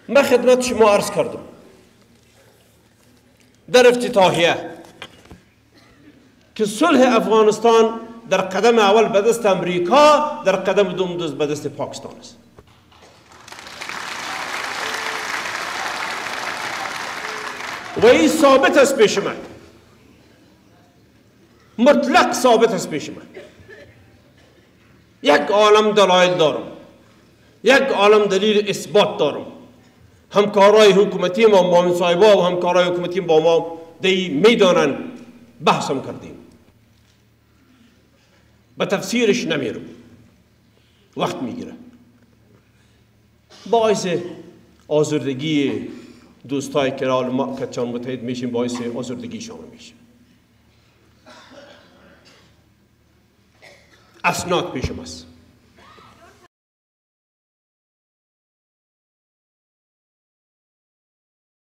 من خدمت شما عرض کردم در افتتاحیه که صلح افغانستان در قدم اول به دست امریکا، در قدم دوم به دست پاکستان است. و این ثابت است پیش من، مطلق ثابت است پیش من. یک عالم دلایل دارم، یک عالم دلیل اثبات دارم. همکارای حکومتی ما، مامن صاحبا و همکارای حکومتی با ما دی میدانن، بحثم کردیم، به تفسیرش نمیرم، وقت میگیره. باعث آزردگی دوستای که ما کچان متحد میشیم، باعث آزردگی شما میشه. اسناد پیشم است.